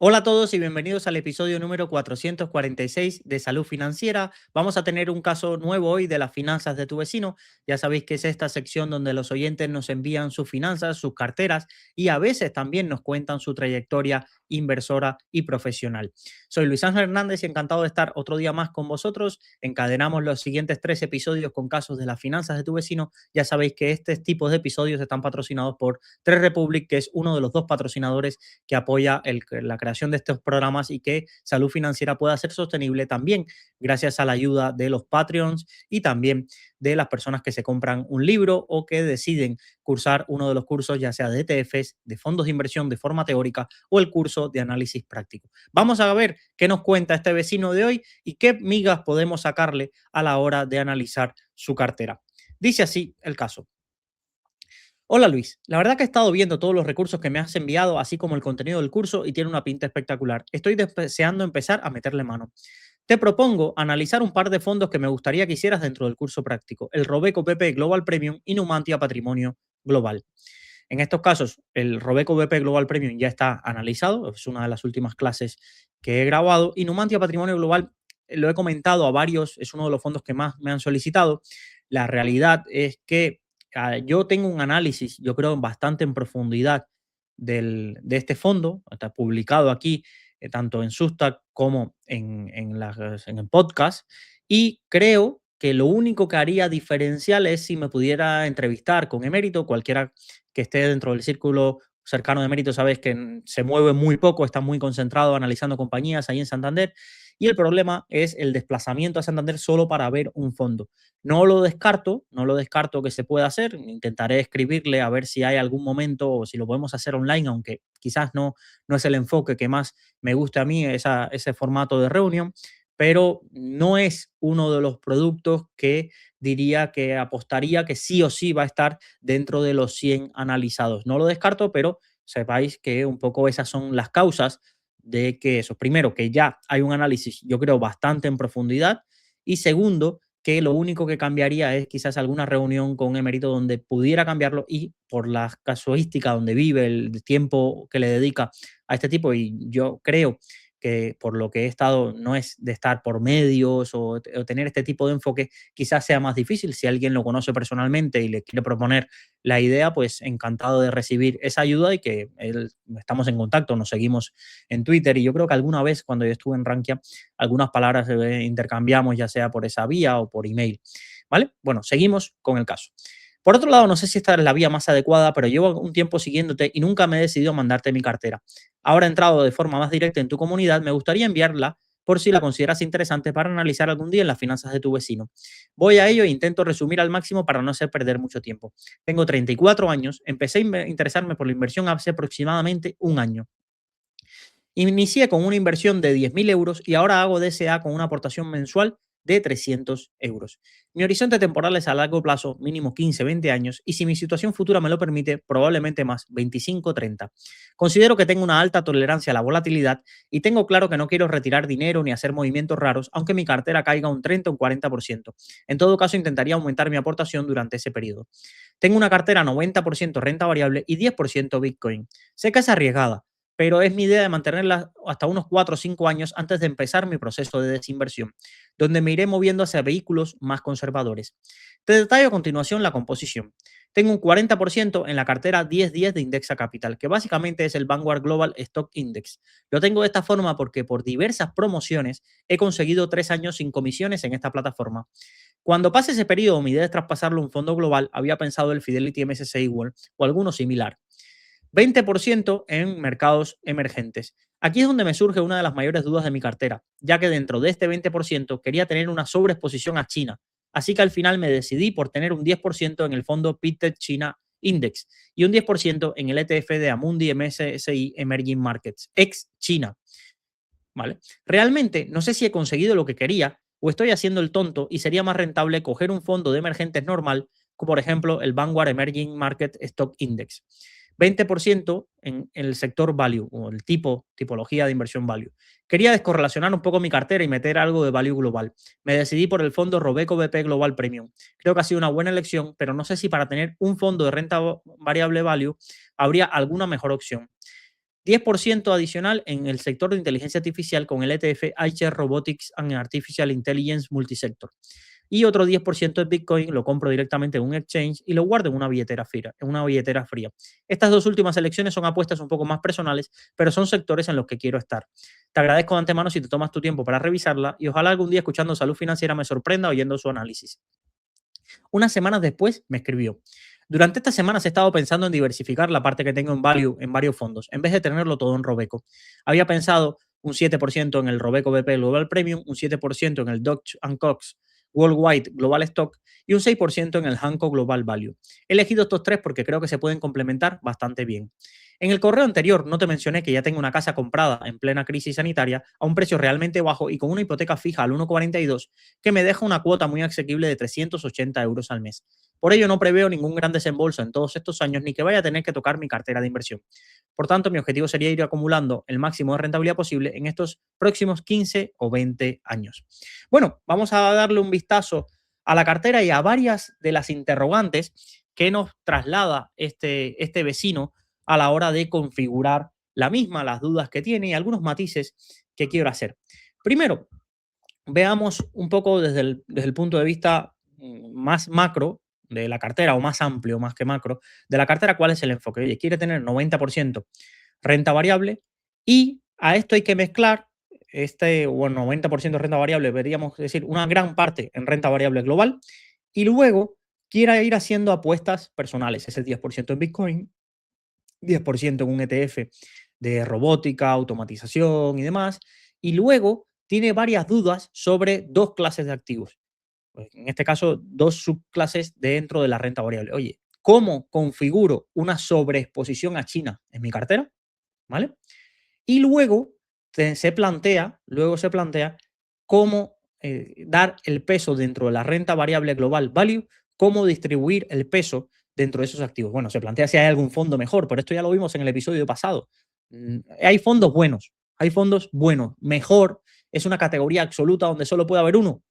Hola a todos y bienvenidos al episodio número 446 de Salud Financiera. Vamos a tener un caso nuevo hoy de las finanzas de tu vecino. Ya sabéis que es esta sección donde los oyentes nos envían sus finanzas, sus carteras y a veces también nos cuentan su trayectoria inversora y profesional. Soy Luis Ángel Hernández y encantado de estar otro día más con vosotros. Encadenamos los siguientes 3 episodios con casos de las finanzas de tu vecino. Ya sabéis que este tipo de episodios están patrocinados por Trade Republic, que es uno de los dos patrocinadores que apoya la creación de estos programas y que Salud Financiera pueda ser sostenible también gracias a la ayuda de los Patreons y también de las personas que se compran un libro o que deciden cursar uno de los cursos, ya sea de ETFs, de fondos de inversión de forma teórica o el curso de análisis práctico. Vamos a ver qué nos cuenta este vecino de hoy y qué migas podemos sacarle a la hora de analizar su cartera. Dice así el caso. Hola Luis, la verdad que he estado viendo todos los recursos que me has enviado, así como el contenido del curso y tiene una pinta espectacular. Estoy deseando empezar a meterle mano. Te propongo analizar un par de fondos que me gustaría que hicieras dentro del curso práctico, el Robeco BP Global Premium y Numantia Patrimonio Global. En estos casos, el Robeco BP Global Premium ya está analizado, es una de las últimas clases que he grabado, y Numantia Patrimonio Global lo he comentado a varios, es uno de los fondos que más me han solicitado. La realidad es que yo tengo un análisis, yo creo, bastante en profundidad de este fondo, está publicado aquí, tanto en Substack como en el podcast, y creo que lo único que haría diferencial es si me pudiera entrevistar con Emérito, cualquiera que esté dentro del círculo cercano de Emérito, sabes que se mueve muy poco, está muy concentrado analizando compañías ahí en Santander, y el problema es el desplazamiento a Santander solo para ver un fondo. No lo descarto que se pueda hacer. Intentaré escribirle a ver si hay algún momento o si lo podemos hacer online, aunque quizás no es el enfoque que más me guste a mí, ese formato de reunión, pero no es uno de los productos que diría que apostaría que sí o sí va a estar dentro de los 100 analizados. No lo descarto, pero sepáis que un poco esas son las causas de que eso. Primero, que ya hay un análisis, yo creo, bastante en profundidad. Y segundo, que lo único que cambiaría es quizás alguna reunión con un Emérito donde pudiera cambiarlo y por las casuísticas donde vive, el tiempo que le dedica a este tipo. Y yo creo que por lo que he estado, no es de estar por medios o tener este tipo de enfoque, quizás sea más difícil. Si alguien lo conoce personalmente y le quiere proponer la idea, pues encantado de recibir esa ayuda y que estamos en contacto, nos seguimos en Twitter y yo creo que alguna vez cuando yo estuve en Rankia, algunas palabras intercambiamos ya sea por esa vía o por email. ¿Vale? Bueno, seguimos con el caso. Por otro lado, no sé si esta es la vía más adecuada, pero llevo un tiempo siguiéndote y nunca me he decidido a mandarte mi cartera. Ahora he entrado de forma más directa en tu comunidad, me gustaría enviarla por si la consideras interesante para analizar algún día en las finanzas de tu vecino. Voy a ello e intento resumir al máximo para no hacer perder mucho tiempo. Tengo 34 años, empecé a interesarme por la inversión hace aproximadamente un año. Inicié con una inversión de 10.000 euros y ahora hago DSA con una aportación mensual de 300 euros. Mi horizonte temporal es a largo plazo, mínimo 15-20 años, y si mi situación futura me lo permite, probablemente más, 25-30. Considero que tengo una alta tolerancia a la volatilidad y tengo claro que no quiero retirar dinero ni hacer movimientos raros, aunque mi cartera caiga un 30 o un 40%. En todo caso, intentaría aumentar mi aportación durante ese periodo. Tengo una cartera 90% renta variable y 10% Bitcoin. Sé que es arriesgada, pero es mi idea de mantenerla hasta unos 4 o 5 años antes de empezar mi proceso de desinversión, donde me iré moviendo hacia vehículos más conservadores. Te detallo a continuación la composición. Tengo un 40% en la cartera 10-10 de Indexa Capital, que básicamente es el Vanguard Global Stock Index. Lo tengo de esta forma porque por diversas promociones he conseguido 3 años sin comisiones en esta plataforma. Cuando pase ese periodo, mi idea es traspasarlo a un fondo global. Había pensado el Fidelity MSCI World o alguno similar. 20% en mercados emergentes. Aquí es donde me surge una de las mayores dudas de mi cartera, ya que dentro de este 20% quería tener una sobreexposición a China. Así que al final me decidí por tener un 10% en el fondo PITED China Index y un 10% en el ETF de Amundi MSCI Emerging Markets, ex China. ¿Vale? Realmente no sé si he conseguido lo que quería o estoy haciendo el tonto y sería más rentable coger un fondo de emergentes normal, como por ejemplo el Vanguard Emerging Market Stock Index. 20% en el sector value o el tipología de inversión value. Quería descorrelacionar un poco mi cartera y meter algo de value global. Me decidí por el fondo Robeco BP Global Premium. Creo que ha sido una buena elección, pero no sé si para tener un fondo de renta variable value habría alguna mejor opción. 10% adicional en el sector de inteligencia artificial con el ETF iShares Robotics and Artificial Intelligence Multisector. Y otro 10% de Bitcoin lo compro directamente en un exchange y lo guardo en una billetera fría, Estas dos últimas selecciones son apuestas un poco más personales, pero son sectores en los que quiero estar. Te agradezco de antemano si te tomas tu tiempo para revisarla y ojalá algún día escuchando Salud Financiera me sorprenda oyendo su análisis. Unas semanas después me escribió: durante estas semanas he estado pensando en diversificar la parte que tengo en value en varios fondos, en vez de tenerlo todo en Robeco. Había pensado un 7% en el Robeco BP Global Premium, un 7% en el Dodge Cox Worldwide Global Stock y un 6% en el Hancock Global Value. He elegido estos tres porque creo que se pueden complementar bastante bien. En el correo anterior no te mencioné que ya tengo una casa comprada en plena crisis sanitaria a un precio realmente bajo y con una hipoteca fija al 1,42 que me deja una cuota muy asequible de 380 euros al mes. Por ello no preveo ningún gran desembolso en todos estos años ni que vaya a tener que tocar mi cartera de inversión. Por tanto, mi objetivo sería ir acumulando el máximo de rentabilidad posible en estos próximos 15 o 20 años. Bueno, vamos a darle un vistazo a la cartera y a varias de las interrogantes que nos traslada este vecino a la hora de configurar la misma, las dudas que tiene y algunos matices que quiero hacer. Primero, veamos un poco desde el punto de vista más macro de la cartera o más amplio, más que macro, de la cartera, cuál es el enfoque. Oye, quiere tener 90% renta variable y a esto hay que mezclar 90% renta variable, deberíamos decir una gran parte en renta variable global y luego quiera ir haciendo apuestas personales, ese 10% en Bitcoin, 10% en un ETF de robótica, automatización y demás. Y luego tiene varias dudas sobre dos clases de activos. Pues en este caso, dos subclases dentro de la renta variable. Oye, ¿cómo configuro una sobreexposición a China en mi cartera? ¿Vale? Y luego se plantea cómo dar el peso dentro de la renta variable global value, cómo distribuir el peso dentro de esos activos. Bueno, se plantea si hay algún fondo mejor, pero esto ya lo vimos en el episodio pasado. Hay fondos buenos. Mejor es una categoría absoluta donde solo puede haber uno.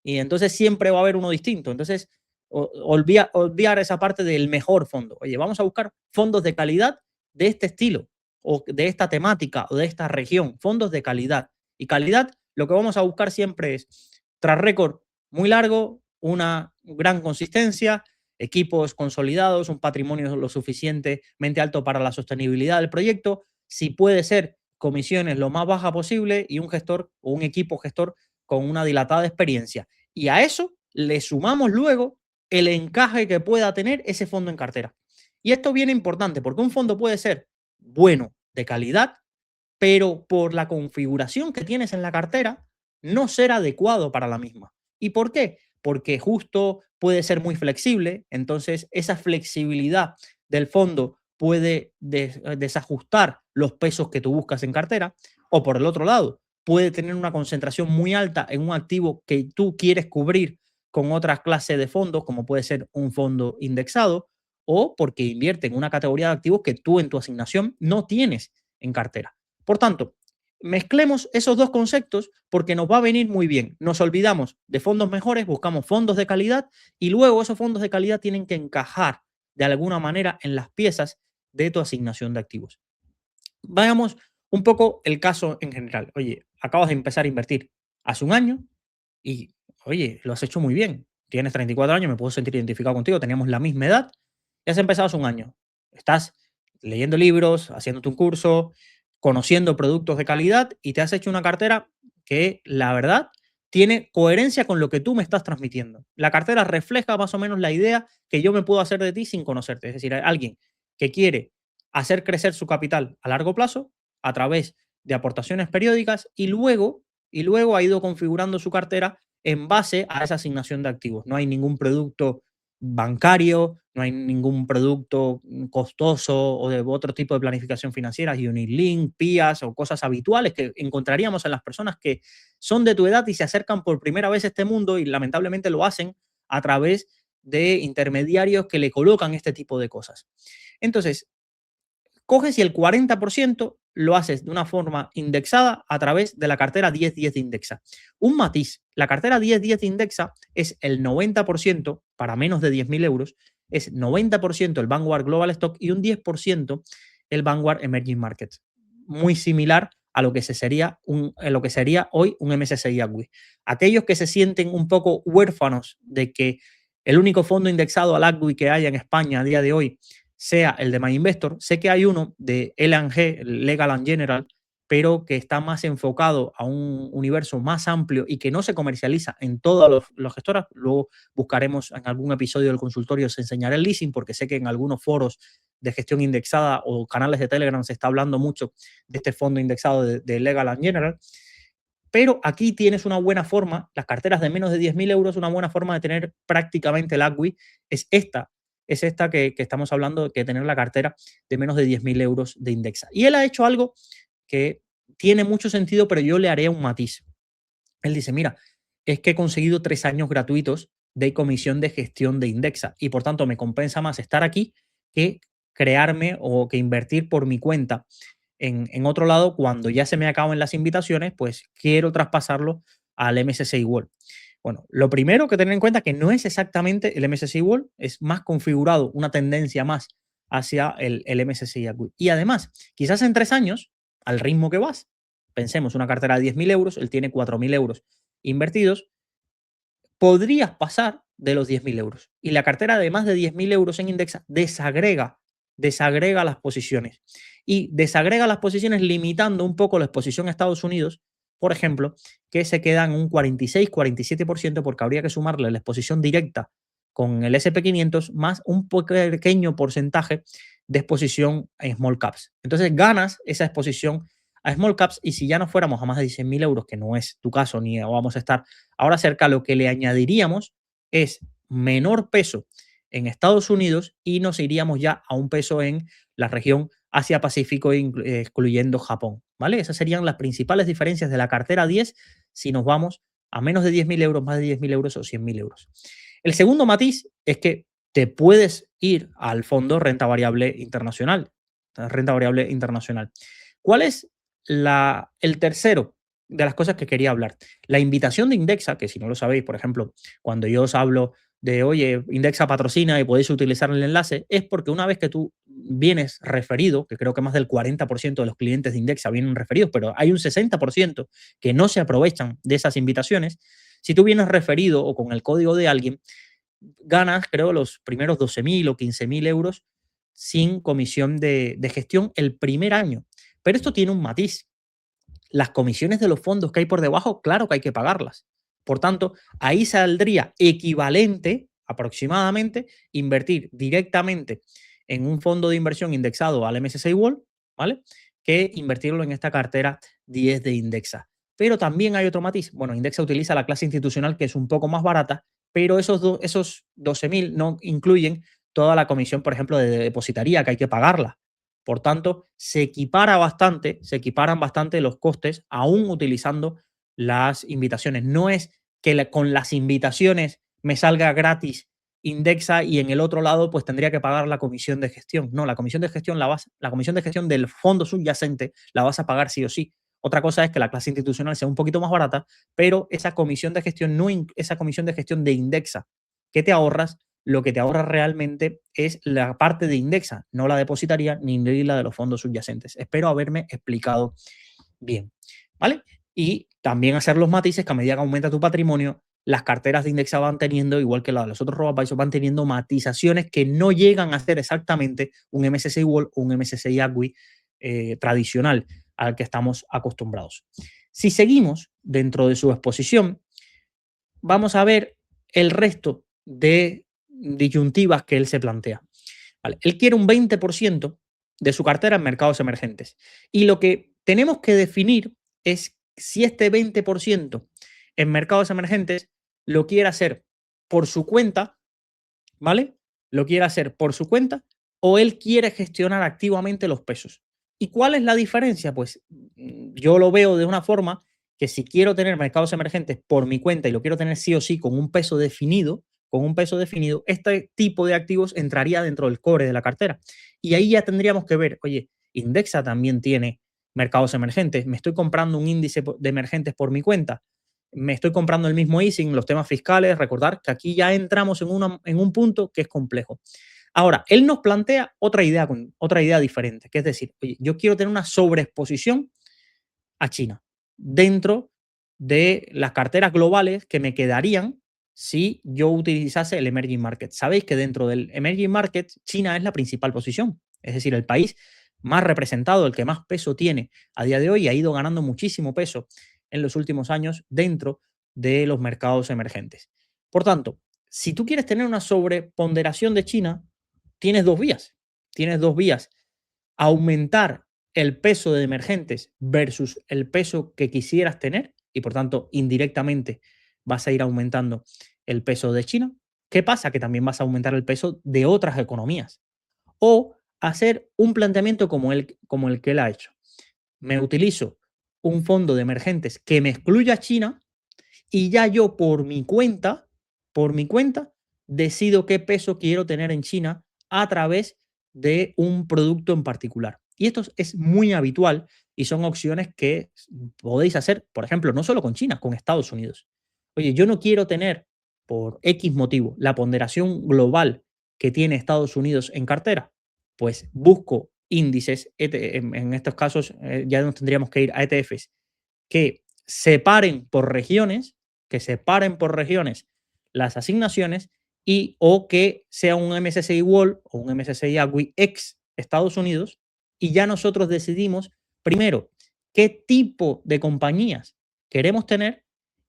Y entonces siempre va a haber uno distinto. Entonces, olvidar esa parte del mejor fondo. Oye, vamos a buscar fondos de calidad de este estilo o de esta temática o de esta región, fondos de calidad. Y calidad, lo que vamos a buscar siempre es tras récord muy largo, una gran consistencia, equipos consolidados, un patrimonio lo suficientemente alto para la sostenibilidad del proyecto, si puede ser comisiones lo más baja posible y un gestor o un equipo gestor con una dilatada experiencia. Y a eso le sumamos luego el encaje que pueda tener ese fondo en cartera. Y esto viene importante porque un fondo puede ser bueno, de calidad, pero por la configuración que tienes en la cartera, no ser adecuado para la misma. ¿Y por qué? Porque justo puede ser muy flexible, entonces esa flexibilidad del fondo puede desajustar los pesos que tú buscas en cartera, o por el otro lado, puede tener una concentración muy alta en un activo que tú quieres cubrir con otras clases de fondos, como puede ser un fondo indexado, o porque invierte en una categoría de activos que tú en tu asignación no tienes en cartera. Por tanto, mezclemos esos dos conceptos porque nos va a venir muy bien. Nos olvidamos de fondos mejores, buscamos fondos de calidad y luego esos fondos de calidad tienen que encajar de alguna manera en las piezas de tu asignación de activos. Veamos un poco el caso en general. Oye, acabas de empezar a invertir hace un año y, oye, lo has hecho muy bien. Tienes 34 años, me puedo sentir identificado contigo, teníamos la misma edad y has empezado hace un año. Estás leyendo libros, haciéndote un curso, conociendo productos de calidad y te has hecho una cartera que, la verdad, tiene coherencia con lo que tú me estás transmitiendo. La cartera refleja más o menos la idea que yo me puedo hacer de ti sin conocerte. Es decir, hay alguien que quiere hacer crecer su capital a largo plazo a través de aportaciones periódicas y luego ha ido configurando su cartera en base a esa asignación de activos. No hay ningún producto bancario, no hay ningún producto costoso o de otro tipo de planificación financiera, Unilink, PIAs o cosas habituales que encontraríamos en las personas que son de tu edad y se acercan por primera vez a este mundo y lamentablemente lo hacen a través de intermediarios que le colocan este tipo de cosas. Entonces, coges y el 40% lo haces de una forma indexada a través de la cartera 10-10 de Indexa. Un matiz, la cartera 10-10 de Indexa es el 90% para menos de 10.000 euros, es 90% el Vanguard Global Stock y un 10% el Vanguard Emerging Markets. muy similar a lo que sería hoy un MSCI ACWI. Aquellos que se sienten un poco huérfanos de que el único fondo indexado al ACWI que haya en España a día de hoy sea el de MyInvestor, sé que hay uno de L&G, Legal and General, pero que está más enfocado a un universo más amplio y que no se comercializa en todas las gestoras. Luego buscaremos en algún episodio del consultorio, os enseñaré el leasing, porque sé que en algunos foros de gestión indexada o canales de Telegram se está hablando mucho de este fondo indexado de Legal and General. Pero aquí tienes una buena forma, las carteras de menos de 10.000 euros, una buena forma de tener prácticamente el ACWI es esta que estamos hablando, que tener la cartera de menos de 10.000 euros de Indexa. Y él ha hecho algo que tiene mucho sentido, pero yo le haré un matiz. Él dice, mira, es que he conseguido 3 años gratuitos de comisión de gestión de Indexa y por tanto me compensa más estar aquí que crearme o que invertir por mi cuenta en otro lado. Cuando ya se me acaban las invitaciones, pues quiero traspasarlo al MSCI World. Bueno, lo primero que tener en cuenta que no es exactamente el MSCI World, es más configurado, una tendencia más hacia el MSCI ACWI. Y además, quizás en 3 años, al ritmo que vas, pensemos una cartera de 10.000 euros, él tiene 4.000 euros invertidos, podrías pasar de los 10.000 euros. Y la cartera de más de 10.000 euros en Indexa desagrega las posiciones. Y desagrega las posiciones limitando un poco la exposición a Estados Unidos, por ejemplo, que se queda en un 46-47%, porque habría que sumarle la exposición directa con el SP500 más un pequeño porcentaje de exposición en small caps. Entonces ganas esa exposición a small caps y si ya no fuéramos a más de 100.000 euros, que no es tu caso ni vamos a estar ahora cerca, lo que le añadiríamos es menor peso en Estados Unidos y nos iríamos ya a un peso en la región Asia-Pacífico, excluyendo Japón, ¿vale? Esas serían las principales diferencias de la cartera 10 si nos vamos a menos de 10.000 euros, más de 10.000 euros o 100.000 euros. El segundo matiz es que te puedes ir al fondo renta variable internacional. ¿Cuál es el tercero de las cosas que quería hablar? La invitación de Indexa, que si no lo sabéis, por ejemplo, cuando yo os hablo de, oye, Indexa patrocina y podéis utilizar el enlace, es porque una vez que tú vienes referido, que creo que más del 40% de los clientes de Indexa vienen referidos, pero hay un 60% que no se aprovechan de esas invitaciones. Si tú vienes referido o con el código de alguien, ganas, creo, los primeros 12.000 o 15.000 euros sin comisión de gestión el primer año. Pero esto tiene un matiz. Las comisiones de los fondos que hay por debajo, claro que hay que pagarlas. Por tanto, ahí saldría equivalente, aproximadamente, invertir directamente en un fondo de inversión indexado al MSCI World, ¿vale? Que invertirlo en esta cartera 10 de Indexa. Pero también hay otro matiz. Bueno, Indexa utiliza la clase institucional, que es un poco más barata, pero esos 12.000 no incluyen toda la comisión, por ejemplo, de depositaría, que hay que pagarla. Por tanto, se equiparan bastante los costes, aún utilizando las invitaciones. No es que con las invitaciones me salga gratis Indexa y en el otro lado pues tendría que pagar la comisión de gestión. No, la comisión de gestión la comisión de gestión del fondo subyacente la vas a pagar sí o sí. Otra cosa es que la clase institucional sea un poquito más barata, pero esa comisión de gestión esa comisión de gestión de Indexa que te ahorras, lo que te ahorra realmente es la parte de Indexa, no la depositaria ni la de los fondos subyacentes. Espero haberme explicado bien, ¿vale? Y también hacer los matices que a medida que aumenta tu patrimonio, las carteras de Indexa van teniendo, igual que las de los otros robo-advisors, van teniendo matizaciones que no llegan a ser exactamente un MSCI World o un MSCI ACWI tradicional al que estamos acostumbrados. Si seguimos dentro de su exposición, vamos a ver el resto de disyuntivas que él se plantea. Vale, él quiere un 20% de su cartera en mercados emergentes. Y lo que tenemos que definir es si este 20% en mercados emergentes lo quiere hacer por su cuenta, ¿vale? Lo quiere hacer por su cuenta o él quiere gestionar activamente los pesos. ¿Y cuál es la diferencia? Pues yo lo veo de una forma que si quiero tener mercados emergentes por mi cuenta y lo quiero tener sí o sí con un peso definido, este tipo de activos entraría dentro del core de la cartera. Y ahí ya tendríamos que ver, oye, Indexa también tiene mercados emergentes, me estoy comprando un índice de emergentes por mi cuenta, me estoy comprando el mismo ISIN, los temas fiscales, recordar que aquí ya entramos en un punto que es complejo. Ahora, él nos plantea otra idea diferente, que es decir, oye, yo quiero tener una sobreexposición a China dentro de las carteras globales que me quedarían si yo utilizase el emerging market. Sabéis que dentro del emerging market China es la principal posición, es decir, el país más representado, el que más peso tiene a día de hoy, ha ido ganando muchísimo peso en los últimos años dentro de los mercados emergentes. Por tanto, si tú quieres tener una sobreponderación de China, tienes dos vías. Tienes dos vías: aumentar el peso de emergentes versus el peso que quisieras tener y por tanto indirectamente vas a ir aumentando el peso de China. ¿Qué pasa? Que también vas a aumentar el peso de otras economías. O hacer un planteamiento como el que él ha hecho. Me utilizo un fondo de emergentes que me excluya a China y ya yo por mi cuenta, decido qué peso quiero tener en China a través de un producto en particular. Y esto es muy habitual y son opciones que podéis hacer, por ejemplo, no solo con China, con Estados Unidos. Oye, yo no quiero tener, por X motivo, la ponderación global que tiene Estados Unidos en cartera. Pues busco índices, en estos casos ya nos tendríamos que ir a ETFs que separen por regiones, que separen por regiones las asignaciones y o que sea un MSCI World o un MSCI AGWI ex Estados Unidos y ya nosotros decidimos primero qué tipo de compañías queremos tener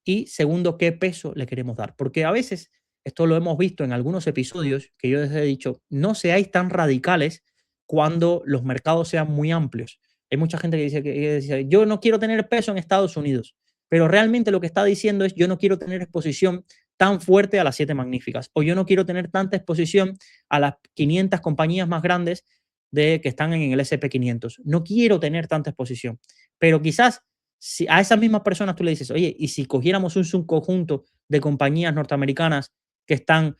y segundo qué peso le queremos dar. Porque a veces, esto lo hemos visto en algunos episodios que yo les he dicho, no seáis tan radicales cuando los mercados sean muy amplios. Hay mucha gente que dice, yo no quiero tener peso en Estados Unidos, pero realmente lo que está diciendo es, yo no quiero tener exposición tan fuerte a las siete magníficas, o yo no quiero tener tanta exposición a las 500 compañías más grandes que están en el SP 500. No quiero tener tanta exposición, pero quizás si a esas mismas personas tú le dices, oye, y si cogiéramos un subconjunto de compañías norteamericanas que están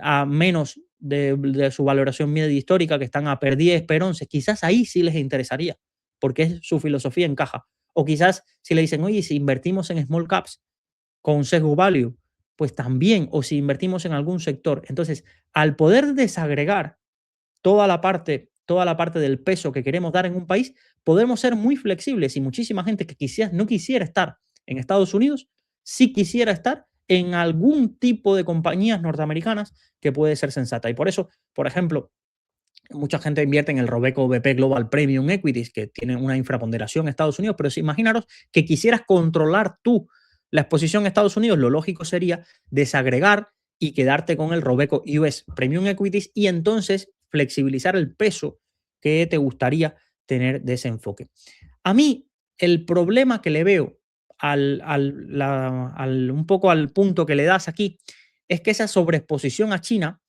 a menos de su valoración media histórica, que están a per 10, per 11, quizás ahí sí les interesaría porque es su filosofía encaja. O quizás si le dicen, oye, si invertimos en small caps con sesgo value, pues también, o si invertimos en algún sector. Entonces, al poder desagregar toda la parte del peso que queremos dar en un país, podemos ser muy flexibles y muchísima gente que quizás no quisiera estar en Estados Unidos, sí quisiera estar en algún tipo de compañías norteamericanas que puede ser sensata. Y por eso, por ejemplo, mucha gente invierte en el Robeco BP Global Premium Equities, que tiene una infraponderación en Estados Unidos, pero si imaginaros que quisieras controlar tú la exposición a Estados Unidos, lo lógico sería desagregar y quedarte con el Robeco US Premium Equities y entonces flexibilizar el peso que te gustaría tener de ese enfoque. A mí, el problema que le veo un poco al punto que le das aquí es que esa sobreexposición a China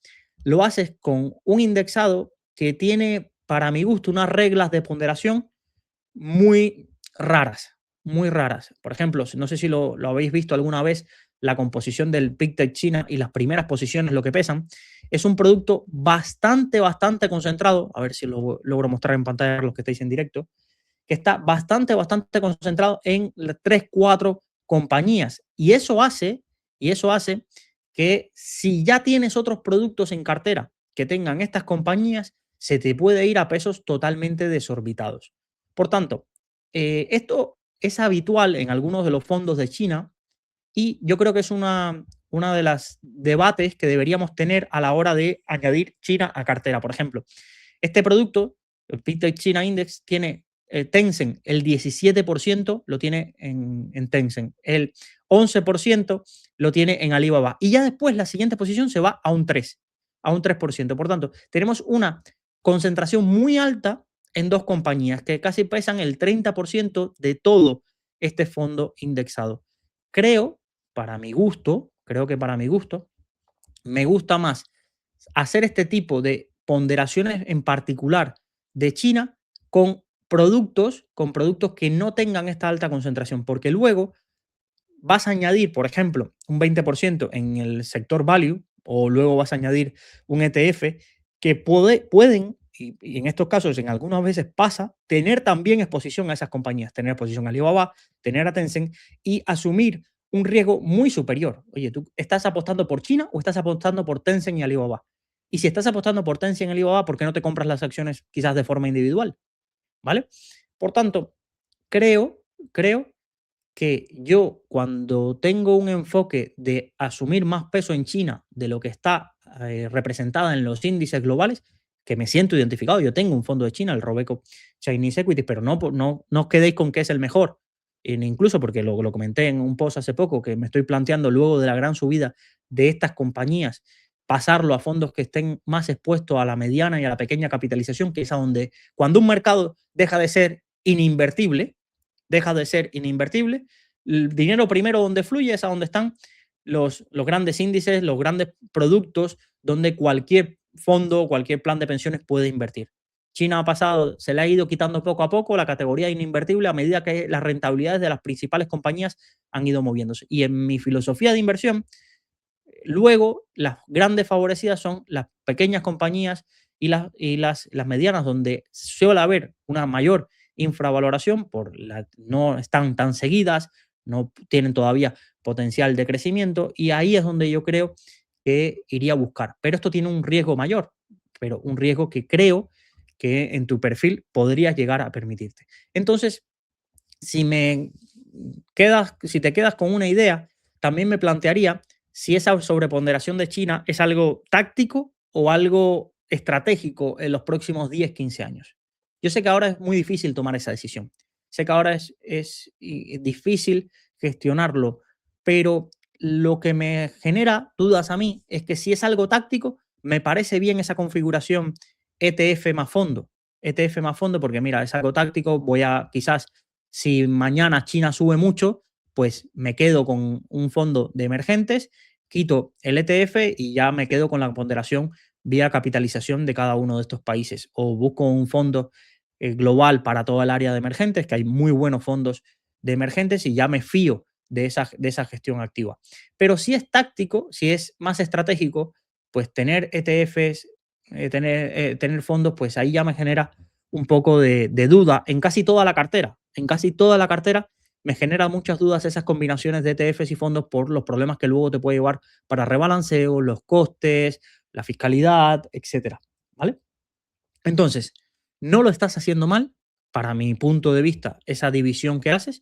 lo haces con un indexado que tiene, para mi gusto, unas reglas de ponderación muy raras, muy raras. Por ejemplo, no sé si lo habéis visto alguna vez, la composición del PicTech China y las primeras posiciones, lo que pesan, es un producto bastante concentrado. A ver si lo logro mostrar en pantalla los que estáis en directo, que está bastante concentrado en las 3, 4 compañías. Y eso hace que si ya tienes otros productos en cartera que tengan estas compañías, se te puede ir a pesos totalmente desorbitados. Por tanto, esto es habitual en algunos de los fondos de China y yo creo que es una de las debates que deberíamos tener a la hora de añadir China a cartera. Por ejemplo, este producto, el PicTech China Index, tiene Tencent, el 17% lo tiene en Tencent, el 11% lo tiene en Alibaba. Y ya después la siguiente posición se va a un 3, a un 3%. Por tanto, tenemos una concentración muy alta en dos compañías que casi pesan el 30% de todo este fondo indexado. Creo que para mi gusto, me gusta más hacer este tipo de ponderaciones en particular de China con productos que no tengan esta alta concentración, porque luego vas a añadir, por ejemplo, un 20% en el sector value o luego vas a añadir un ETF que pueden, y en estos casos en algunas veces pasa, tener también exposición a esas compañías, tener exposición a Alibaba, tener a Tencent y asumir un riesgo muy superior. Oye, ¿tú estás apostando por China o estás apostando por Tencent y Alibaba? Y si estás apostando por Tencent en Alibaba, ¿por qué no te compras las acciones quizás de forma individual? ¿Vale? Por tanto, creo que yo cuando tengo un enfoque de asumir más peso en China de lo que está representada en los índices globales, que me siento identificado, yo tengo un fondo de China, el Robeco Chinese Equities, pero no os quedéis con que es el mejor, incluso porque lo comenté en un post hace poco, que me estoy planteando luego de la gran subida de estas compañías, pasarlo a fondos que estén más expuestos a la mediana y a la pequeña capitalización, que es a donde cuando un mercado deja de ser ininvertible, el dinero primero donde fluye es a donde están los grandes índices, los grandes productos donde cualquier fondo, cualquier plan de pensiones puede invertir. China ha pasado, se le ha ido quitando poco a poco la categoría ininvertible a medida que las rentabilidades de las principales compañías han ido moviéndose. Y en mi filosofía de inversión, luego las grandes favorecidas son las pequeñas compañías y las medianas, donde suele haber una mayor infravaloración, no están tan seguidas, no tienen todavía potencial de crecimiento, y ahí es donde yo creo que iría a buscar. Pero esto tiene un riesgo mayor, pero un riesgo que creo que en tu perfil podrías llegar a permitirte. Entonces, si te quedas con una idea, también me plantearía si esa sobreponderación de China es algo táctico o algo estratégico en los próximos 10, 15 años. Yo sé que ahora es muy difícil tomar esa decisión. Sé que ahora es difícil gestionarlo, pero lo que me genera dudas a mí es que si es algo táctico, me parece bien esa configuración ETF más fondo. ETF más fondo porque mira, es algo táctico, voy a quizás si mañana China sube mucho, pues me quedo con un fondo de emergentes, quito el ETF y ya me quedo con la ponderación vía capitalización de cada uno de estos países. O busco un fondo global para toda el área de emergentes, que hay muy buenos fondos de emergentes y ya me fío de esa gestión activa. Pero si es táctico, si es más estratégico, pues tener ETFs, tener fondos, pues ahí ya me genera un poco de duda en casi toda la cartera. En casi toda la cartera me genera muchas dudas esas combinaciones de ETFs y fondos por los problemas que luego te puede llevar para rebalanceo, los costes, la fiscalidad, etcétera. ¿Vale? Entonces, no lo estás haciendo mal, para mi punto de vista, esa división que haces.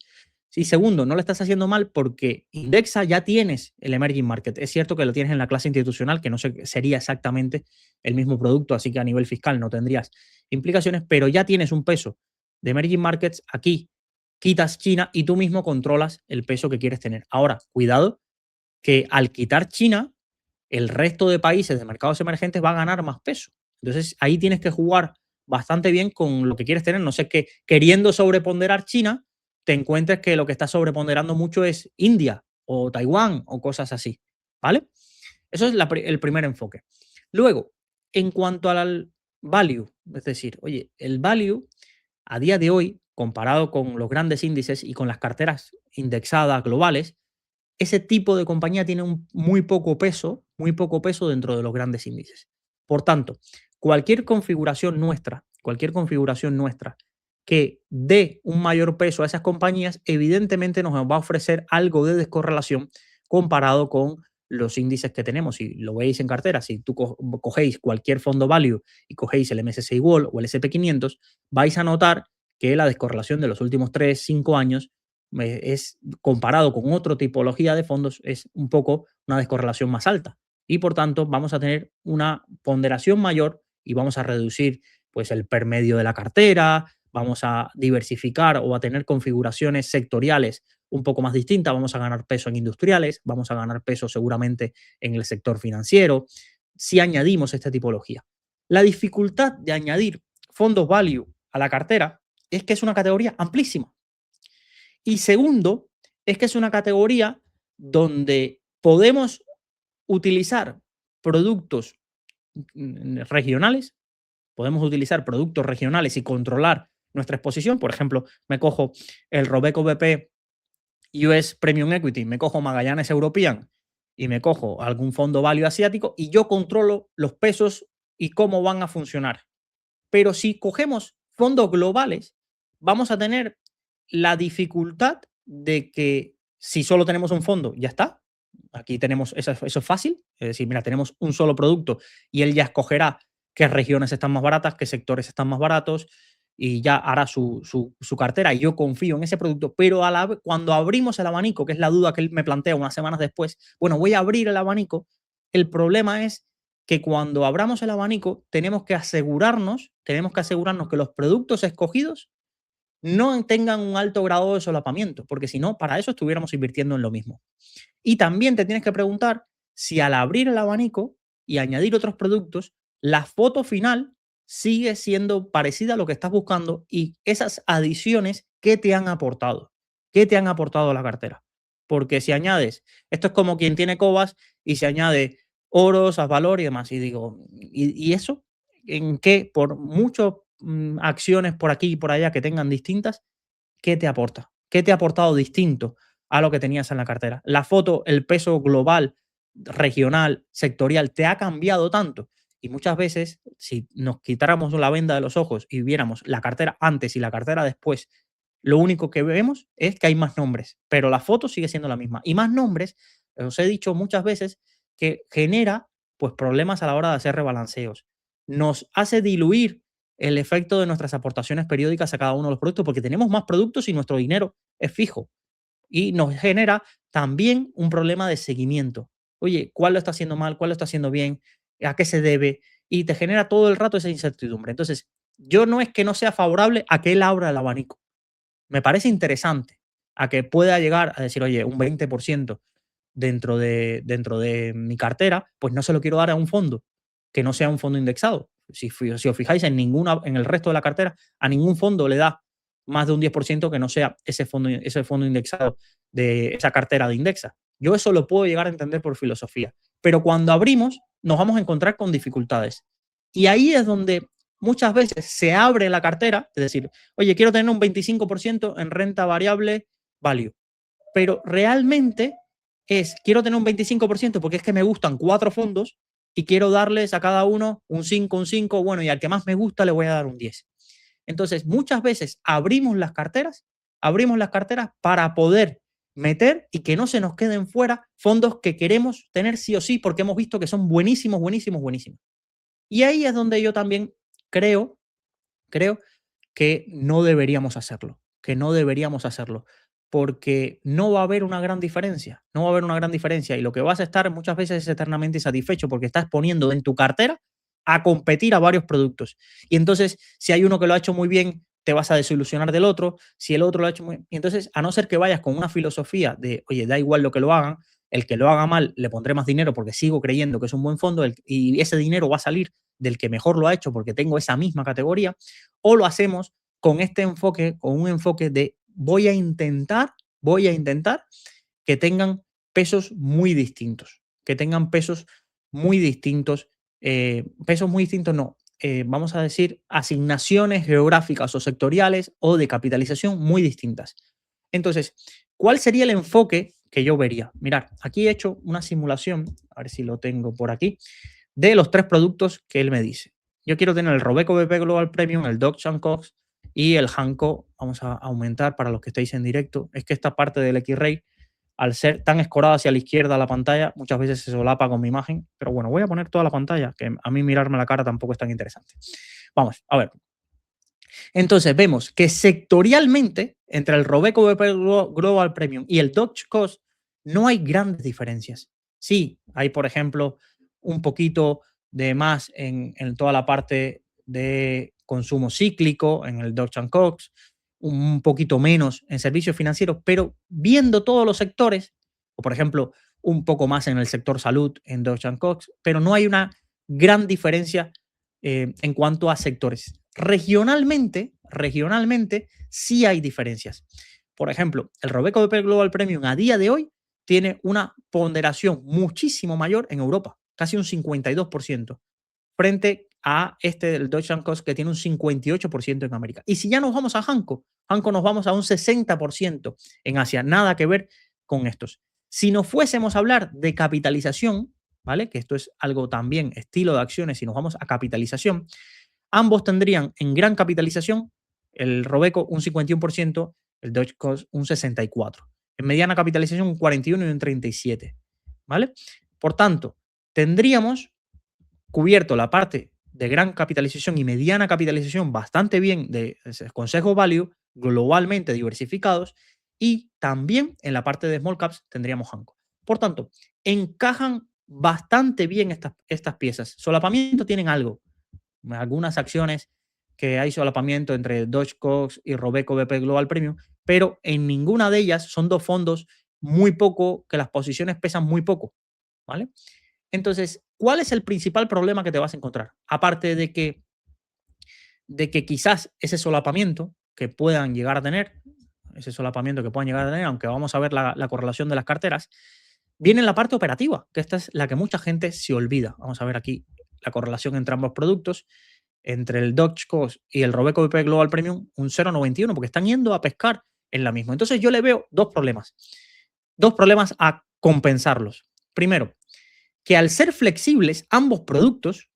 Y segundo, no lo estás haciendo mal porque Indexa ya tienes el emerging market. Es cierto que lo tienes en la clase institucional, que no sería exactamente el mismo producto, así que a nivel fiscal no tendrías implicaciones, pero ya tienes un peso de emerging markets aquí. Quitas China y tú mismo controlas el peso que quieres tener. Ahora, cuidado, que al quitar China, el resto de países de mercados emergentes va a ganar más peso. Entonces ahí tienes que jugar bastante bien con lo que quieres tener. No sé, que queriendo sobreponderar China, te encuentres que lo que está sobreponderando mucho es India o Taiwán o cosas así. ¿Vale? Eso es el primer enfoque. Luego, en cuanto al value, es decir, oye, el value a día de hoy, comparado con los grandes índices y con las carteras indexadas globales, ese tipo de compañía tiene un muy poco peso dentro de los grandes índices. Por tanto, cualquier configuración nuestra que dé un mayor peso a esas compañías, evidentemente nos va a ofrecer algo de descorrelación comparado con los índices que tenemos. Si lo veis en cartera, si tú cogéis cualquier fondo value y cogéis el MSCI World o el SP500, vais a notar que la descorrelación de los últimos 3, 5 años es comparado con otra tipología de fondos, es un poco una descorrelación más alta. Y por tanto, vamos a tener una ponderación mayor y vamos a reducir pues el permedio de la cartera, vamos a diversificar o a tener configuraciones sectoriales un poco más distintas, vamos a ganar peso en industriales, vamos a ganar peso seguramente en el sector financiero, si añadimos esta tipología. La dificultad de añadir fondos value a la cartera es que es una categoría amplísima. Y segundo, es que es una categoría donde podemos utilizar productos regionales, podemos utilizar productos regionales y controlar nuestra exposición. Por ejemplo, me cojo el Robeco BP US Premium Equity, me cojo Magallanes European y me cojo algún fondo value asiático y yo controlo los pesos y cómo van a funcionar. Pero si cogemos fondos globales, vamos a tener la dificultad de que si solo tenemos un fondo, ya está. Aquí tenemos, eso es fácil, es decir, mira, tenemos un solo producto y él ya escogerá qué regiones están más baratas, qué sectores están más baratos y ya hará su cartera y yo confío en ese producto, pero cuando abrimos el abanico, que es la duda que él me plantea unas semanas después, bueno, voy a abrir el abanico, el problema es que cuando abramos el abanico tenemos que asegurarnos que los productos escogidos no tengan un alto grado de solapamiento, porque si no, para eso estuviéramos invirtiendo en lo mismo. Y también te tienes que preguntar si al abrir el abanico y añadir otros productos, la foto final sigue siendo parecida a lo que estás buscando y esas adiciones, ¿qué te han aportado? ¿Qué te han aportado a la cartera? Porque si añades, esto es como quien tiene cobas y se añade oros, valor y demás. Y digo, ¿y eso? ¿En qué? Por muchas acciones por aquí y por allá que tengan distintas, ¿qué te aporta? ¿Qué te ha aportado distinto a lo que tenías en la cartera? La foto, el peso global, regional, sectorial, ¿te ha cambiado tanto? Y muchas veces, si nos quitáramos la venda de los ojos y viéramos la cartera antes y la cartera después, lo único que vemos es que hay más nombres, pero la foto sigue siendo la misma. Y más nombres, os he dicho muchas veces, que genera pues problemas a la hora de hacer rebalanceos. Nos hace diluir el efecto de nuestras aportaciones periódicas a cada uno de los productos, porque tenemos más productos y nuestro dinero es fijo. Y nos genera también un problema de seguimiento. Oye, ¿cuál lo está haciendo mal? ¿Cuál lo está haciendo bien? ¿A qué se debe? Y te genera todo el rato esa incertidumbre. Entonces, yo no es que no sea favorable a que él abra el abanico. Me parece interesante a que pueda llegar a decir, oye, un 20% dentro de mi cartera, pues no se lo quiero dar a un fondo que no sea un fondo indexado. Si os fijáis, en el resto de la cartera, a ningún fondo le da más de un 10% que no sea ese fondo indexado de esa cartera de indexa. Yo eso lo puedo llegar a entender por filosofía. Pero cuando abrimos, nos vamos a encontrar con dificultades. Y ahí es donde muchas veces se abre la cartera, es decir, oye, quiero tener un 25% en renta variable value. Pero realmente quiero tener un 25% porque es que me gustan 4 fondos y quiero darles a cada uno un 5, un 5, bueno, y al que más me gusta le voy a dar un 10. Entonces, muchas veces abrimos las carteras para poder meter y que no se nos queden fuera fondos que queremos tener sí o sí porque hemos visto que son buenísimos, buenísimos, buenísimos. Y ahí es donde yo también creo que no deberíamos hacerlo, porque no va a haber una gran diferencia, no va a haber una gran diferencia y lo que vas a estar muchas veces es eternamente insatisfecho porque estás poniendo en tu cartera a competir a varios productos. Y entonces, si hay uno que lo ha hecho muy bien, te vas a desilusionar del otro, si el otro lo ha hecho muy bien. Y entonces, a no ser que vayas con una filosofía de, oye, da igual lo que lo hagan, el que lo haga mal le pondré más dinero porque sigo creyendo que es un buen fondo y ese dinero va a salir del que mejor lo ha hecho porque tengo esa misma categoría, o lo hacemos con este enfoque, con un enfoque de voy a intentar que tengan pesos muy distintos, que tengan pesos muy distintos no, vamos a decir asignaciones geográficas o sectoriales o de capitalización muy distintas. Entonces, ¿cuál sería el enfoque que yo vería? Mirad, aquí he hecho una simulación, a ver si lo tengo por aquí, de los 3 productos que él me dice. Yo quiero tener el Robeco BP Global Premium, el Dodge Cox y el Hanco. Vamos a aumentar para los que estéis en directo. Es que esta parte del X-Ray, al ser tan escorada hacia la izquierda la pantalla, muchas veces se solapa con mi imagen. Pero bueno, voy a poner toda la pantalla, que a mí mirarme la cara tampoco es tan interesante. Vamos, a ver. Entonces vemos que sectorialmente, entre el Robeco BP Global Premium y el Dodge Cost, no hay grandes diferencias. Sí, hay, por ejemplo, un poquito de más en toda la parte de consumo cíclico, en el Dodge Cox, un poquito menos en servicios financieros, pero viendo todos los sectores, o por ejemplo, un poco más en el sector salud en Dodge Cox, pero no hay una gran diferencia en cuanto a sectores. Regionalmente sí hay diferencias. Por ejemplo, el Robeco BP Global Premium a día de hoy tiene una ponderación muchísimo mayor en Europa, casi un 52%, frente a este del Deutsche Cost que tiene un 58% en América. Y si ya nos vamos a Hanco nos vamos a un 60% en Asia, nada que ver con estos. Si nos fuésemos a hablar de capitalización, ¿vale? Que esto es algo también estilo de acciones, si nos vamos a capitalización, ambos tendrían en gran capitalización el Robeco un 51%, el Deutsche Cost un 64%. En mediana capitalización un 41 y un 37%. ¿vale? Por tanto, tendríamos cubierto la parte de gran capitalización y mediana capitalización bastante bien de consejos value globalmente diversificados, y también en la parte de small caps tendríamos Hanco. Por tanto, encajan bastante bien estas piezas. Solapamiento tienen algo, algunas acciones que hay solapamiento entre Dogecoin y Robeco BP Global Premium, pero en ninguna de ellas son dos fondos muy poco, que las posiciones pesan muy poco, ¿vale? Entonces, ¿cuál es el principal problema que te vas a encontrar? Aparte de que quizás ese solapamiento que puedan llegar a tener, aunque vamos a ver la correlación de las carteras, viene en la parte operativa, que esta es la que mucha gente se olvida. Vamos a ver aquí la correlación entre ambos productos, entre el Dogecoin y el Robeco BP Global Premium, un 0,91, porque están yendo a pescar en la misma. Entonces yo le veo dos problemas a compensarlos. Primero, que al ser flexibles ambos productos,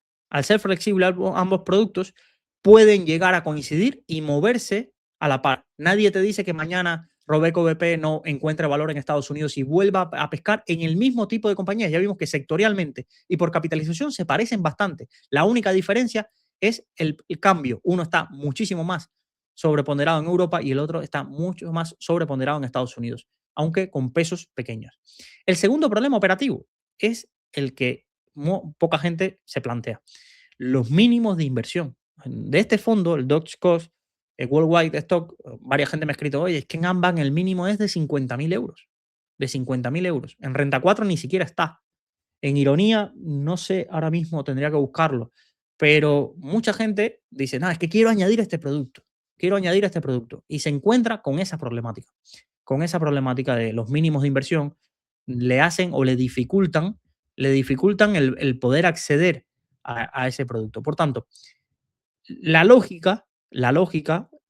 pueden llegar a coincidir y moverse a la par. Nadie te dice que mañana Robeco BP no encuentre valor en Estados Unidos y vuelva a pescar en el mismo tipo de compañías. Ya vimos que sectorialmente y por capitalización se parecen bastante. La única diferencia es el cambio. Uno está muchísimo más sobreponderado en Europa y el otro está mucho más sobreponderado en Estados Unidos, aunque con pesos pequeños. El segundo problema operativo es el que poca gente se plantea: los mínimos de inversión. De este fondo, el Dogecoin Worldwide Stock, varias gente me ha escrito: oye, es que en Amban el mínimo es de 50.000 euros. De 50.000 euros. En Renta 4 ni siquiera está. En Ironía, no sé, ahora mismo tendría que buscarlo, pero mucha gente dice: nada, es que quiero añadir este producto. Quiero añadir este producto. Y se encuentra con esa problemática. Con esa problemática de los mínimos de inversión, le hacen o le dificultan el poder acceder a ese producto. Por tanto, la lógica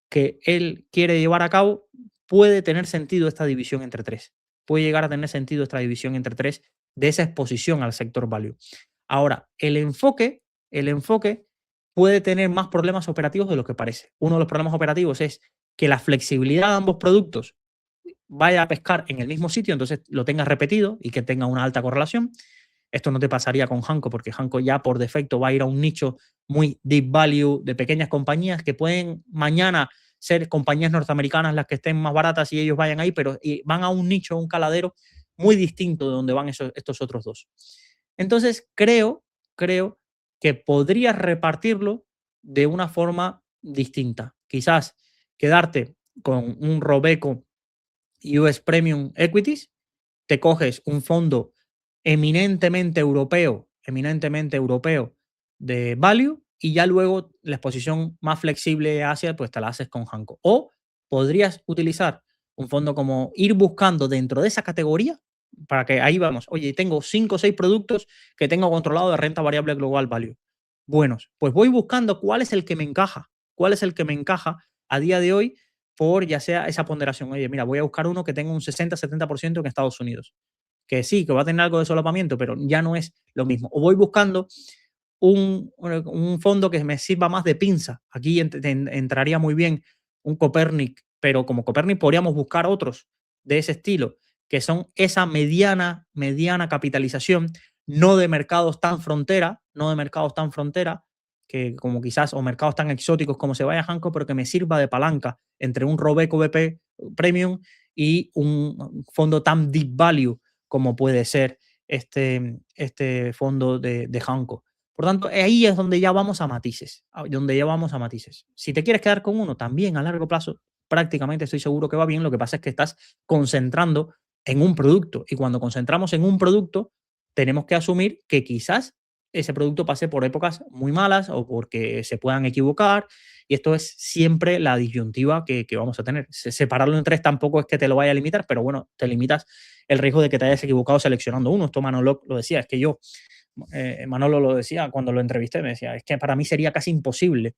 que él quiere llevar a cabo, puede tener sentido esta división entre tres. Puede llegar a tener sentido esta división entre tres de esa exposición al sector value. Ahora, el enfoque puede tener más problemas operativos de lo que parece. Uno de los problemas operativos es que la flexibilidad de ambos productos vaya a pescar en el mismo sitio, entonces lo tengas repetido y que tenga una alta correlación. Esto no te pasaría con Hanco, porque Hanco ya por defecto va a ir a un nicho muy deep value de pequeñas compañías que pueden mañana ser compañías norteamericanas las que estén más baratas y ellos vayan ahí, pero van a un nicho, un caladero muy distinto de donde van estos otros dos. Entonces, creo que podrías repartirlo de una forma distinta. Quizás quedarte con un Robeco US Premium Equities, te coges un fondo eminentemente europeo de value, y ya luego la exposición más flexible a Asia, pues te la haces con Hanco. O podrías utilizar un fondo como ir buscando dentro de esa categoría, para que ahí vamos: oye, tengo 5 o 6 productos que tengo controlado de renta variable global value. Buenos, pues voy buscando cuál es el que me encaja, a día de hoy, por ya sea esa ponderación. Oye, mira, voy a buscar uno que tenga un 60-70% en Estados Unidos, que sí, que va a tener algo de solapamiento, pero ya no es lo mismo. O voy buscando un fondo que me sirva más de pinza. Aquí entraría muy bien un Copernic, pero como Copernic podríamos buscar otros de ese estilo, que son esa mediana capitalización, no de mercados tan frontera, que como quizás, o mercados tan exóticos como se vaya a Hanco, pero que me sirva de palanca entre un Robeco BP Premium y un fondo tan deep value como puede ser este fondo de Hanco. Por tanto, ahí es donde ya vamos a matices, Si te quieres quedar con uno, también a largo plazo, prácticamente estoy seguro que va bien. Lo que pasa es que estás concentrando en un producto, y cuando concentramos en un producto, tenemos que asumir que quizás ese producto pase por épocas muy malas o porque se puedan equivocar, y esto es siempre la disyuntiva que vamos a tener. Separarlo en tres tampoco es que te lo vaya a limitar, pero bueno, te limitas el riesgo de que te hayas equivocado seleccionando uno. Esto Manolo lo decía, es que yo, Manolo lo decía cuando lo entrevisté, me decía: es que para mí sería casi imposible,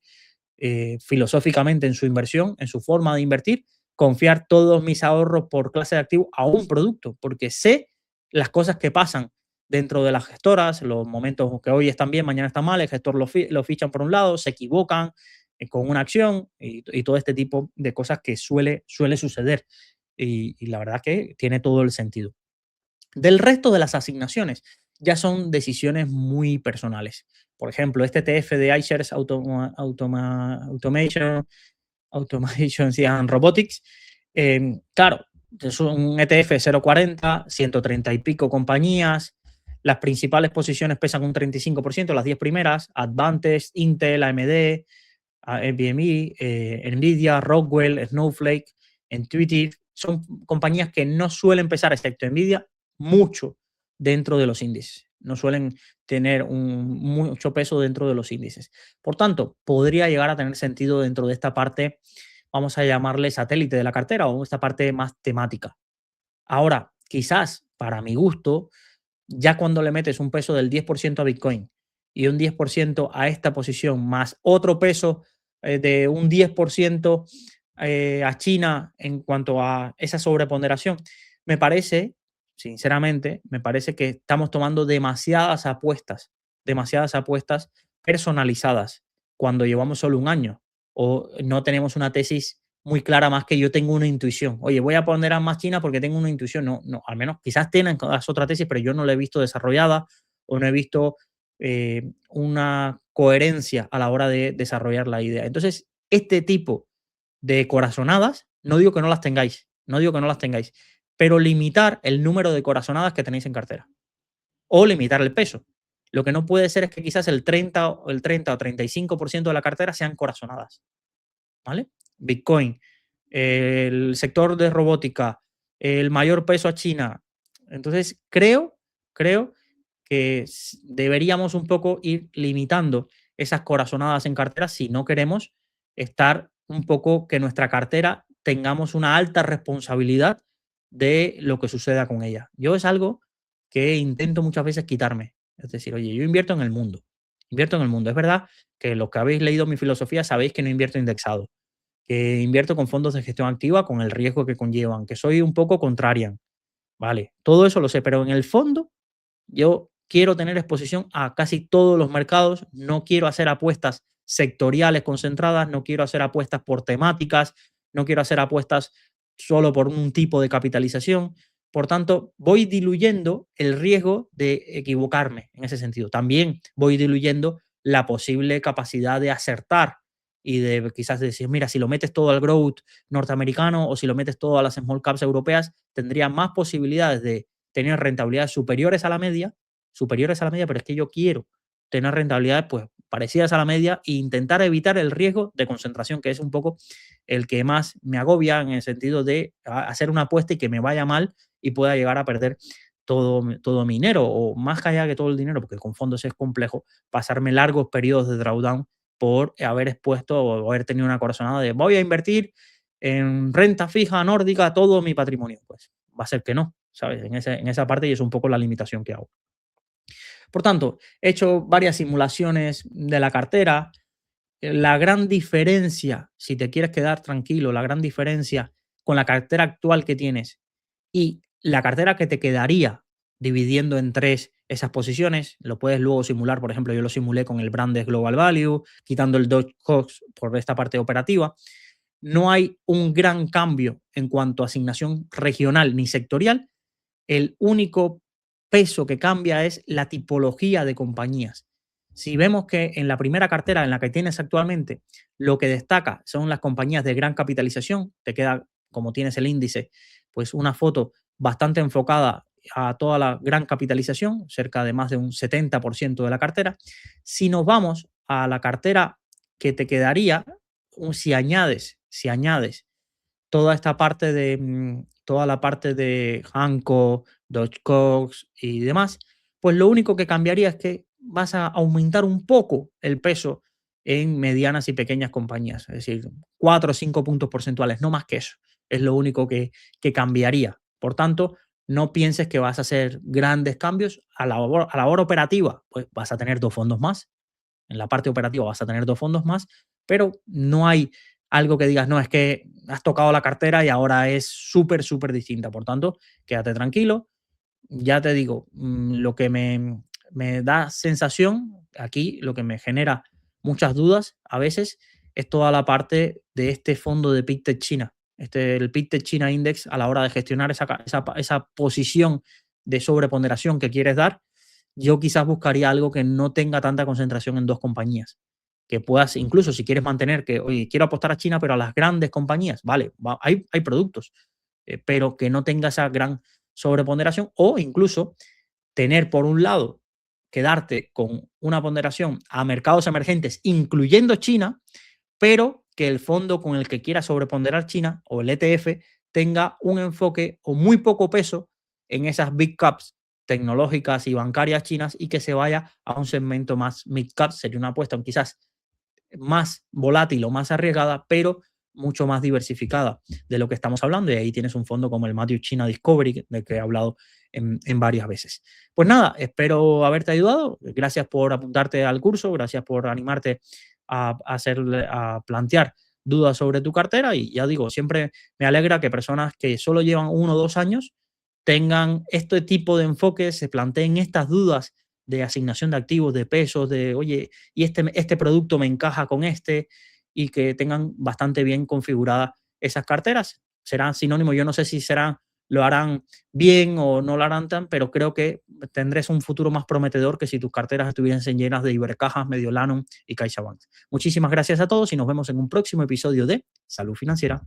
filosóficamente, en su inversión, en su forma de invertir, confiar todos mis ahorros por clase de activo a un producto, porque sé las cosas que pasan dentro de las gestoras, los momentos que hoy están bien, mañana están mal, el gestor lo fichan por un lado, se equivocan con una acción, y todo este tipo de cosas que suele suceder. Y la verdad que tiene todo el sentido. Del resto de las asignaciones, ya son decisiones muy personales. Por ejemplo, este ETF de iShares Automation sí, and Robotics, claro, es un ETF 0,40, 130 y pico compañías. Las principales posiciones pesan un 35%, las 10 primeras: Advantage, Intel, AMD, NVMe, Nvidia, Rockwell, Snowflake, Intuitive. Son compañías que no suelen pesar, excepto Nvidia, mucho dentro de los índices. No suelen tener mucho peso dentro de los índices. Por tanto, podría llegar a tener sentido dentro de esta parte, vamos a llamarle satélite de la cartera, o esta parte más temática. Ahora, quizás, para mi gusto, ya cuando le metes un peso del 10% a Bitcoin y un 10% a esta posición, más otro peso de un 10% a China en cuanto a esa sobreponderación, me parece, sinceramente, me parece que estamos tomando demasiadas apuestas personalizadas cuando llevamos solo un año o no tenemos una tesis muy clara más que yo tengo una intuición. Oye, voy a ponderar más China porque tengo una intuición. No, no, al menos quizás tienen las otras tesis, pero yo no la he visto desarrollada o no he visto una coherencia a la hora de desarrollar la idea. Entonces, este tipo de corazonadas, no digo que no las tengáis, no digo que no las tengáis, pero limitar el número de corazonadas que tenéis en cartera o limitar el peso. Lo que no puede ser es que quizás el 30 o 35% de la cartera sean corazonadas, ¿vale? Bitcoin, el sector de robótica, el mayor peso a China. Entonces, creo que deberíamos un poco ir limitando esas corazonadas en cartera si no queremos estar un poco que nuestra cartera tengamos una alta responsabilidad de lo que suceda con ella. Yo es algo que intento muchas veces quitarme. Es decir, oye, yo invierto en el mundo. Invierto en el mundo. Es verdad que los que habéis leído mi filosofía sabéis que no invierto indexado, que invierto con fondos de gestión activa con el riesgo que conllevan, que soy un poco contrarian, ¿vale? Todo eso lo sé, pero en el fondo yo quiero tener exposición a casi todos los mercados, no quiero hacer apuestas sectoriales concentradas, no quiero hacer apuestas por temáticas, no quiero hacer apuestas solo por un tipo de capitalización. Por tanto, voy diluyendo el riesgo de equivocarme en ese sentido. También voy diluyendo la posible capacidad de acertar y de quizás decir, mira, si lo metes todo al growth norteamericano o si lo metes todo a las small caps europeas, tendría más posibilidades de tener rentabilidades superiores a la media, pero es que yo quiero tener rentabilidades pues parecidas a la media e intentar evitar el riesgo de concentración, que es un poco el que más me agobia en el sentido de hacer una apuesta y que me vaya mal y pueda llegar a perder todo mi dinero, o más allá que todo el dinero, porque con fondos es complejo, pasarme largos periodos de drawdown por haber expuesto o haber tenido una corazonada de voy a invertir en renta fija nórdica todo mi patrimonio. Pues va a ser que no, ¿sabes? En esa parte y es un poco la limitación que hago. Por tanto, he hecho varias simulaciones de la cartera. La gran diferencia, si te quieres quedar tranquilo, la gran diferencia con la cartera actual que tienes y la cartera que te quedaría dividiendo en tres esas posiciones, lo puedes luego simular. Por ejemplo, yo lo simulé con el Brandes Global Value, quitando el Dodge Cox por esta parte operativa. No hay un gran cambio en cuanto a asignación regional ni sectorial. El único peso que cambia es la tipología de compañías. Si vemos que en la primera cartera en la que tienes actualmente, lo que destaca son las compañías de gran capitalización, te queda, como tienes el índice, pues una foto bastante enfocada a toda la gran capitalización, cerca de más de un 70% de la cartera. Si nos vamos a la cartera que te quedaría, si añades toda esta parte de toda la parte de Hanko, Dogecoin y demás, pues lo único que cambiaría es que vas a aumentar un poco el peso en medianas y pequeñas compañías, es decir, 4 o 5 puntos porcentuales, no más que eso. Es lo único que cambiaría. Por tanto, no pienses que vas a hacer grandes cambios a la hora operativa, pues vas a tener dos fondos más. En la parte operativa vas a tener dos fondos más, pero no hay algo que digas, no, es que has tocado la cartera y ahora es súper, súper distinta. Por tanto, quédate tranquilo. Ya te digo, lo que me da sensación aquí, lo que me genera muchas dudas a veces, es toda la parte de este fondo de PicTech China. El PicTech China Index, a la hora de gestionar esa posición de sobreponderación que quieres dar, yo quizás buscaría algo que no tenga tanta concentración en dos compañías. Que puedas, incluso si quieres mantener que, oye, quiero apostar a China, pero a las grandes compañías, vale, hay productos, pero que no tenga esa gran sobreponderación, o incluso tener por un lado, quedarte con una ponderación a mercados emergentes, incluyendo China, pero que el fondo con el que quiera sobreponderar China o el ETF tenga un enfoque o muy poco peso en esas big caps tecnológicas y bancarias chinas y que se vaya a un segmento más mid cap. Sería una apuesta quizás más volátil o más arriesgada, pero mucho más diversificada de lo que estamos hablando. Y ahí tienes un fondo como el Matthew China Discovery, del que he hablado en varias veces. Pues nada, espero haberte ayudado. Gracias por apuntarte al curso, gracias por animarte a plantear dudas sobre tu cartera. Y ya digo, siempre me alegra que personas que solo llevan 1 o 2 años tengan este tipo de enfoque, se planteen estas dudas de asignación de activos, de pesos, de, oye, y este producto me encaja con este, y que tengan bastante bien configuradas esas carteras. Serán sinónimos, yo no sé si lo harán bien o no lo harán tan, pero creo que tendrás un futuro más prometedor que si tus carteras estuviesen llenas de Ibercajas, Mediolanum y CaixaBank. Muchísimas gracias a todos y nos vemos en un próximo episodio de Salud Financiera.